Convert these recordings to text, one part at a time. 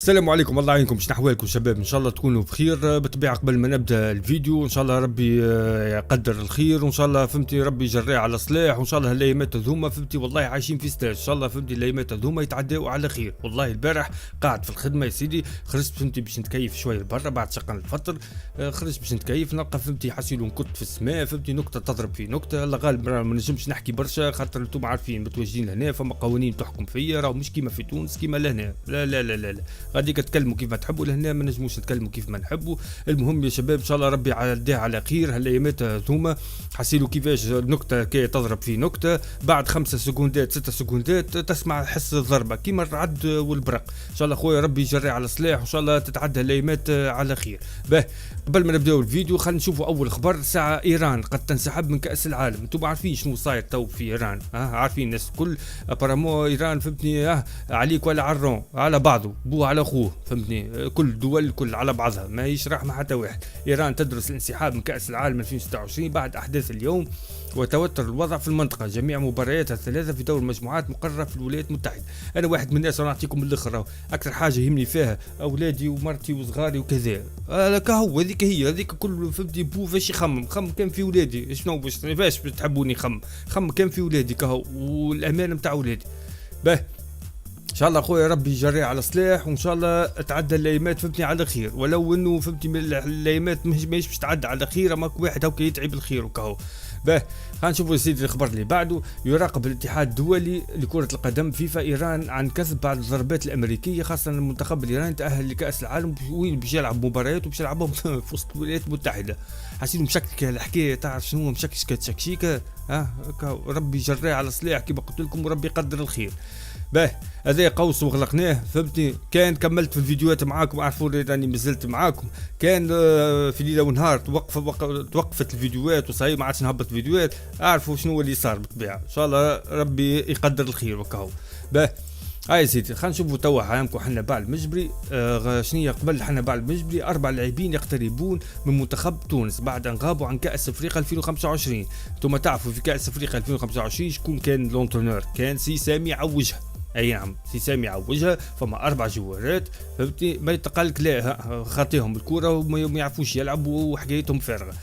السلام عليكم، الله يعينكم. شنو احوالكم شباب؟ ان شاء الله تكونوا بخير. بالطبيعه قبل ما نبدا الفيديو ان شاء الله ربي يقدر الخير، وان شاء الله فهمتي ربي يجريها على صلاح، وان شاء الله الايامات هذوما فهمتي والله عايشين في ستاج، ان شاء الله فهمتي الايامات هذوما يتعداو على خير. والله البارح قاعد في الخدمه يا سيدي، خرجت فهمتي باش نتكيف شويه برا بعد شقن الفطر. خرجت باش نتكيف نلقى فهمتي حاسيلو كنت في السماء فهمتي، نكته تضرب في نكته. الله غالب ما نجمش نحكي برشا خاطر انتم عارفين متواجدين لهنا، فما قوانين تحكم فيا، راهو مش كيما في تونس كيما لهنا. لا لا لا لا, لا. غاديك تتكلموا كيف ما تحبوا، لهنا ما نجموش نتكلموا كيف ما نحبوا. المهم يا شباب ان شاء الله ربي يعديها على خير. هالايامات ثم حسيلوا كيفاش نكته كي تضرب في نكته، بعد 5 سكوندات 6 سكوندات تسمع حس الضربه كيما الرعد والبرق. ان شاء الله خويا ربي يجري على صلاح، وان شاء الله تتعدى الايامات على خير. به قبل ما نبداو الفيديو خلينا نشوفوا اول خبر. ساعه ايران قد تنسحب من كاس العالم. انتم عارفين شنو صاير تو في ايران؟ عارفين الناس الكل ابارامو ايران فهمتني عليك ولا عرون على بعضه، بوه على اخوه فهمتني. كل الدول الكل على بعضها ما يشرح مع حتى واحد. ايران تدرس الانسحاب من كاس العالم 2026 بعد احداث اليوم وتوتر الوضع في المنطقه. جميع مبارياتها الثلاثه في دور المجموعات مقرره في الولايات المتحده. انا واحد من الناس راح نعطيكم الاخر، اكثر حاجه يهمني فيها اولادي ومرتي وصغاري وكذا. كهو هذيك هذيك كل فهمتي بو فاش يخمم كان في ولادي شنو باش تحبوني خم كان في ولادي كهو والامان نتاع ولادي. باه ان شاء الله خويا ربي يجري على صلاح، وان شاء الله تعدى الايامات فهمتني على خير، ولو انه فهمتني الايامات ماهيش باش تعدى على خير، ماك واحد هكا يتعب الخير وكهو. باه خلينا نشوفوا سيدي الخبر اللي بعده. يراقب الاتحاد الدولي لكرة القدم فيفا ايران عن كسب بعد الضربات الامريكيه، خاصه المنتخب الايراني تاهل لكاس العالم وين باش يلعب مباريات وباش يلعبهم في وسط الولايات المتحده. حاسين مشكك الحكايه، تعرف شنو هو مشكك تشكشيكه. ربي يجري على صلاح كيما قلت لكم، وربي يقدر الخير. باه هذا قوس وغلقناه فهمتني. كان كملت في الفيديوهات معاكم، عارفوا راني مازلت معاكم. كان في ليله ونهار توقفت الفيديوهات وصحيح ما عادش نهبط فيديوهات. اعرفوا شنو اللي صار بالطبيعه، ان شاء الله ربي يقدر الخير وكهو. باه هاي سيدي خلينا نشوفوا توا عامكم حنا باع المجبري. شنية قبل حنا باع المجبري 4 لاعبين يقتربون من منتخب تونس بعد ان غابوا عن كاس افريقيا 2025. انتم تعرفوا في كاس افريقيا 2025 شكون كان لونترونور؟ كان سي سامي عوجها. اي نعم سي سامي عوجها. فما 4 جوارات فهمتي ما يتقالك لا خاطيهم الكره وما يعرفوش يلعبوا وحكايتهم فارغه.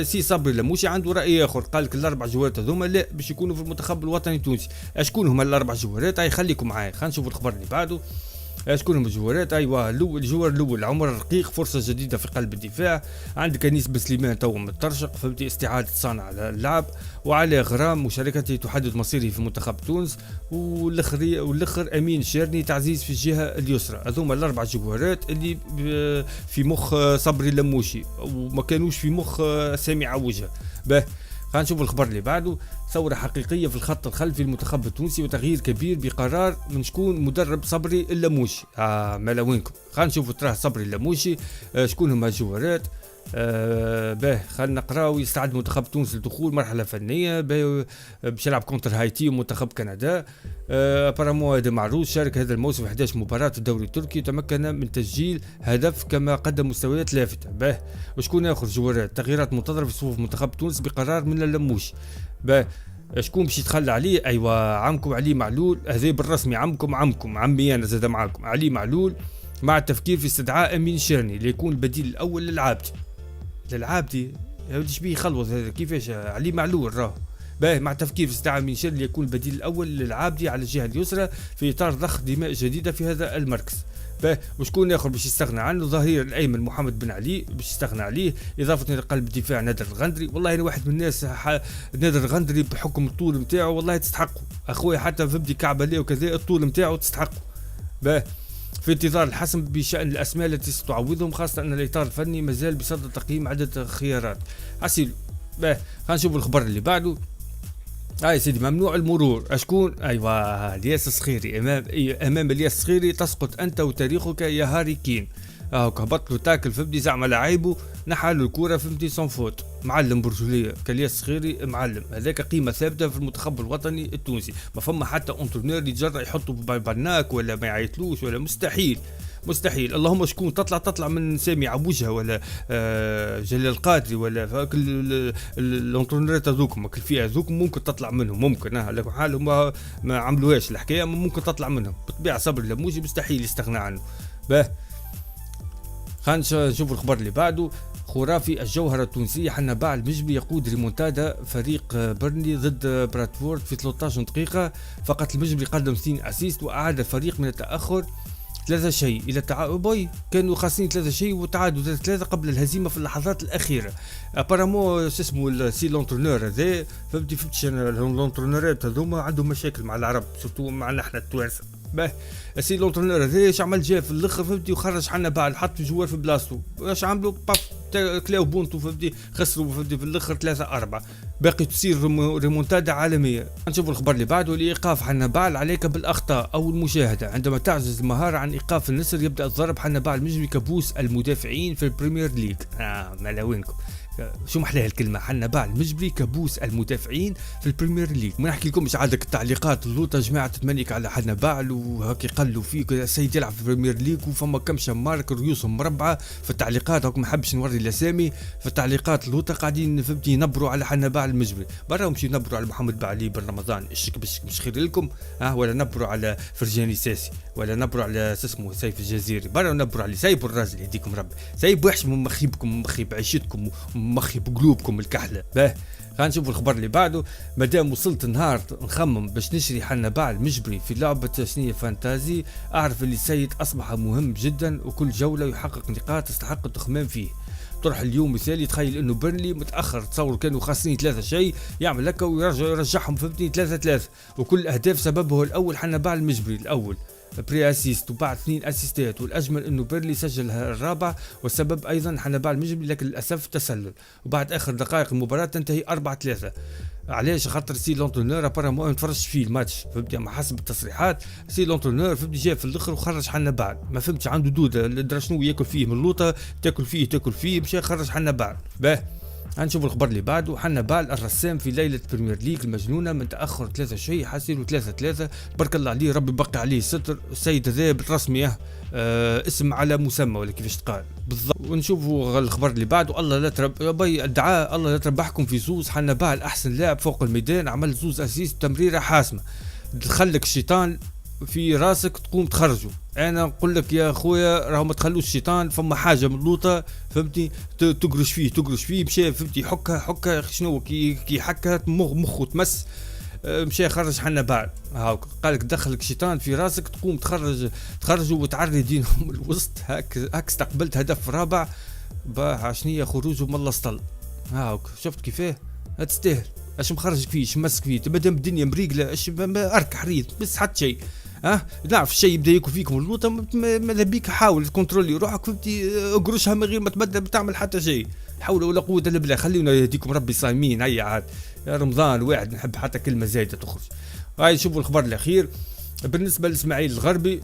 سي صبري لموشي عنده راي اخر، قال لك ال4 جوارات هذوما لا باش يكونوا في المنتخب الوطني التونسي. اشكون هما ال4 جوارات؟ هاي خليكم معايا خلينا نشوفوا الخبر اللي بعده. شكون هم الجوارات؟ ايوا الجوار الاول عمر الرقيق، فرصه جديده في قلب الدفاع. عندك انيس بسليمان تو مترشق فهمتي، استعاده صانع اللعب. وعلى غرام مشاركته تحدد مصيره في منتخب تونس. والاخر امين شيرني تعزيز في الجهه اليسرى. هذوما ال4 جوارات اللي في مخ صبري لموشي وما كانوش في مخ سامي عوجها. باه خلينا نشوف الخبر اللي بعده. ثورة حقيقية في الخط الخلفي المنتخب التونسي وتغيير كبير بقرار من شكون مدرب صبري اللموشي. مالا وينكم؟ خلينا نشوفوا تراه صبري اللموشي شكون هما الجوارات. باه خلينا نقراو. يستعد منتخب تونس لدخول مرحله فنيه باش يلعب كونتر هايتي ومنتخب كندا. بارامو هذا معروف شارك هذا الموسم في 11 مباراه في الدوري التركي، تمكن من تسجيل هدف كما قدم مستويات لافته. باه وشكون اخر جوارات؟ تغييرات منتظره في صفوف منتخب تونس بقرار من اللموشي. باه شكون باش يتخلى عليه؟ ايوا عمكم علي معلول. هذا بالرسمي عمكم عمي انا زاد معاكم علي معلول، مع التفكير في استدعاء امين شيرني ليكون البديل الاول للعابدي. ايش بيه يخلوص هذا كيفاش علي معلول راه. باهي مع تفكير في استدعاء امين شيرني ليكون البديل الاول للعابدي على الجهه اليسرى في اطار ضخ دماء جديده في هذا المركز. وشكون اخر باش يستغنى عنه؟ ظهير الايمن محمد بن علي باش يستغنى عليه، اضافه الى قلب الدفاع نادر الغندري. والله انا واحد من الناس نادر الغندري بحكم الطول نتاعو والله تستحقه اخويا، حتى في بدي كعبه ليه وكذا الطول نتاعو تستحقه. في انتظار الحسم بشأن الأسماء التي ستعوضهم، خاصة أن الإطار الفني مازال بصدد تقييم عدة خيارات. عسيلو خلينا نشوف الخبر اللي بعده. هاي سيدي ممنوع المرور. اشكون؟ ايوا الياس الصخيري. امام الياس الصخيري تسقط انت وتاريخك يا هاري كين. هبط له تاكل فهمتي زعما لعيبه نحى له الكوره فهمتي سون فوت. معلم برجوليه كالياس الصخيري معلم، هذاك قيمه ثابته في المنتخب الوطني التونسي. ما فما حتى انترنور يتجرأ يحطه برناك ولا ما يعيطلوش ولا مستحيل. اللهم شكون تطلع من سامي عبوجها ولا جلال القادري ولا الانترنورات هذوكم الفئه هذوك ممكن تطلع منهم، ممكن على حال ما عملوهاش الحكايه ممكن تطلع منهم بالطبيعه. صبر اللموجي مستحيل يستغنى عنه. باه خلينا نشوف الخبر اللي بعده. خرافي الجوهرة التونسية حنبال المجبري يقود ريمونتادا فريق بيرنلي ضد براتفورد في 13 دقيقة فقط. المجبري قدم 2 اسيست وأعاد الفريق من التأخر 3 إلى التعادل. كانوا خاسرين 3 وتعادلوا 3 قبل الهزيمة في اللحظات الأخيرة. ابارامون اسمه السي لونترونور هذا فهمتي لونترونورات هذوما عندهم مشاكل مع العرب سورتو معنا احنا التوانسه. باه السي لونترونور هذا اش عمل جا في الاخر فهمتي وخرج حنبال حط جوار في بلاصتو واش عملوا باف كلاو بونتو فهمتي خسروا فهمتي في الاخر 3-4 باقي تصير ريمونتادا عالميه. نشوف الخبر اللي بعده. لايقاف حنبال عليك بالاخطاء او المشاهده. عندما تعجز المهاره عن ايقاف النسر يبدا الضرب حنبال المجبري كابوس المدافعين في البريمير ليج. مالا وينكم شو محلاها الكلمه حنبال المجبري كابوس المدافعين في البريمير ليج. ما نحكي لكم مش عندك التعليقات اللوطه جماعه تمنيك على حنبال وهاك يقلوا فيك السيد يلعب في البريمير ليج وفما كم شمارك رؤوسهم مربعه في التعليقات. هاك ما حبش نوري الاسامي في التعليقات اللوطه قاعدين فهمتي ينبروا على حنبال المجبري. برا مشي ينبروا على محمد بعلي بن رمضان الشك مش خير لكم ولا نبروا على فرجاني ساسي ولا نبروا على اسمه سيف الجزيري. برا نبروا على سايبوا الراجل يهديكم ربي سايبوا وحش من مخيبكم مخيب عيشتكم مخي بقلوبكم الكحله. باه خلينا نشوف الخبر اللي بعده. مادام وصلت نهار نخمم باش نشري حنبال المجبري في لعبه تسنيه فانتازي اعرف اللي السيد اصبح مهم جدا وكل جوله يحقق نقاط تستحق التخمام فيه. طرح اليوم مثالي تخيل انه بيرنلي متاخر تصور كانوا خاسرين 3 يعمل هكا ويرجعهم فهمتني 3 وكل الاهداف سببه الاول حنبال المجبري الاول بري اسيست وبعد 2 اسيستات والاجمل انه بيرلي سجل الرابع والسبب ايضا حنبال المجبري لكن للاسف تسلل وبعد اخر دقائق المباراه تنتهي 4-3. علاش خاطر سي لونترونور ابارامون ما تفرجش فيه الماتش فهمتي ما حسب التصريحات سي لونترونور فهمتي جاء في الاخر وخرج حنبال ما فهمتش عنده دوده درا شنو ياكل فيه من اللوطه تاكل فيه مشى خرج حنبال. باه هنشوف الخبر اللي بعده. حنبال الرسام في ليله بريمير ليج المجنونه من تاخر 3 حاسيلو 3 بارك الله عليه ربي بقي عليه ستر. السيد هذا بالرسمي اسم على مسمى ولا كيفاش تقال بالضبط. ونشوفوا الخبر اللي بعده. الله لا ادعاء الله لا تربحكم في زوز. حنبال احسن لاعب فوق الميدان عمل زوز اسيست تمريره حاسمه دخلك الشيطان في راسك تقوم تخرجه. انا نقول لك يا خويا راهو ما تخلوش الشيطان فما حاجه من اللوطه فهمتي تقرش فيه مشى فهمتي حكه شنو كي حكه مخه تمس مشى خرج حنبال. هاك قالك دخلك الشيطان في راسك تقوم تخرجه وتعري دينهم الوسط. هاك استقبلت هدف رابع شنية خروجه من الاسطل. هاك شفت كيفاه تستاهل اش مخرجك فيه اش مسك فيه مادام الدنيا مريقله اش ارك حريت بس حتى شيء نعرف الشيء يبدا ياكل فيكم اللوطه ماذا بيك حاول تكنترولي روحك فهمتي اقرشها من غير ما تبدا بتعمل حتى شيء. حول ولا قوه الا بالله خلينا يهديكم ربي صايمين هيا عاد يا رمضان واحد نحب حتى كلمه زايده تخرج. هاي نشوفوا الخبر الاخير بالنسبه لاسماعيل الغربي.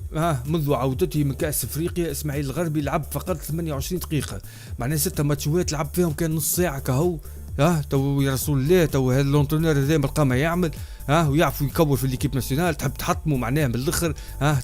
منذ عودته من كاس افريقيا اسماعيل الغربي لعب فقط 28 دقيقه معناها 6 ماتشات لعب فيهم كان نص ساعه كهو. تو يا رسول الله تو هذا اللونترونور هذا ما ما يعمل ويعرف يكور في ليكيب ناسيونال تحب تحطمه معناه من الاخر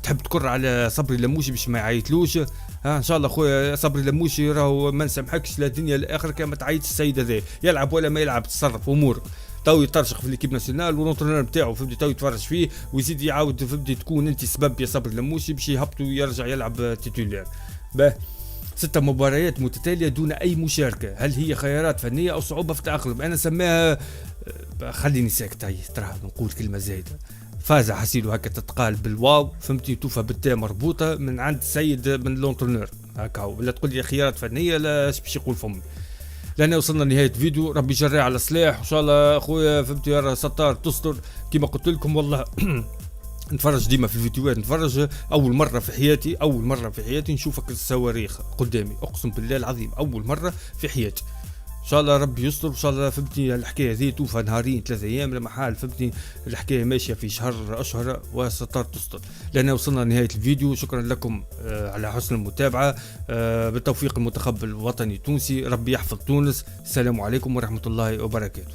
تحب تكر على صبري لموشي باش ما يعيطلوش. ان شاء الله خويا صبري لموشي راهو ما نسامحكش لا الدنيا الاخر كان ما تعيطش السيد هذا يلعب ولا ما يلعب تصرف امورك. تو يترشق في ليكيب ناسيونال واللونترونور نتاعو فهمتي تو يتفرج فيه ويزيد يعاود فهمتي تكون انت سبب يا صبري لموشي باش يهبطوا ويرجع يلعب تيتولير. باه 6 مباريات متتالية دون أي مشاركة. هل هي خيارات فنية أو صعوبة في التأقلم؟ أنا سماها خليني ساكت ترى نقول كلمة زايدة فاز حسيلو هكا تتقال بالواو فهمتي توفى بالتاء مربوطة من عند السيد من لونترونور هكا ولا تقول لي خيارات فنية لا باش يقول فمي. لأن وصلنا لنهاية فيديو ربي يجري على صلاح وإن شاء الله أخويا فهمتي يا ستار تستر كما قلت لكم والله نتفرج ديما في الفيديوهات نتفرج اول مره في حياتي نشوفك الصواريخ قدامي اقسم بالله العظيم اول مره في حياتي. ان شاء الله ربي يستر ان شاء الله فهمتني الحكايه ذي توفى نهارين 3 ايام لما حال فهمتني الحكايه ماشيه في اشهر وستار تستر. لان وصلنا لنهايه الفيديو شكرا لكم على حسن المتابعه بالتوفيق المتقبل الوطني التونسي ربي يحفظ تونس. السلام عليكم ورحمه الله وبركاته.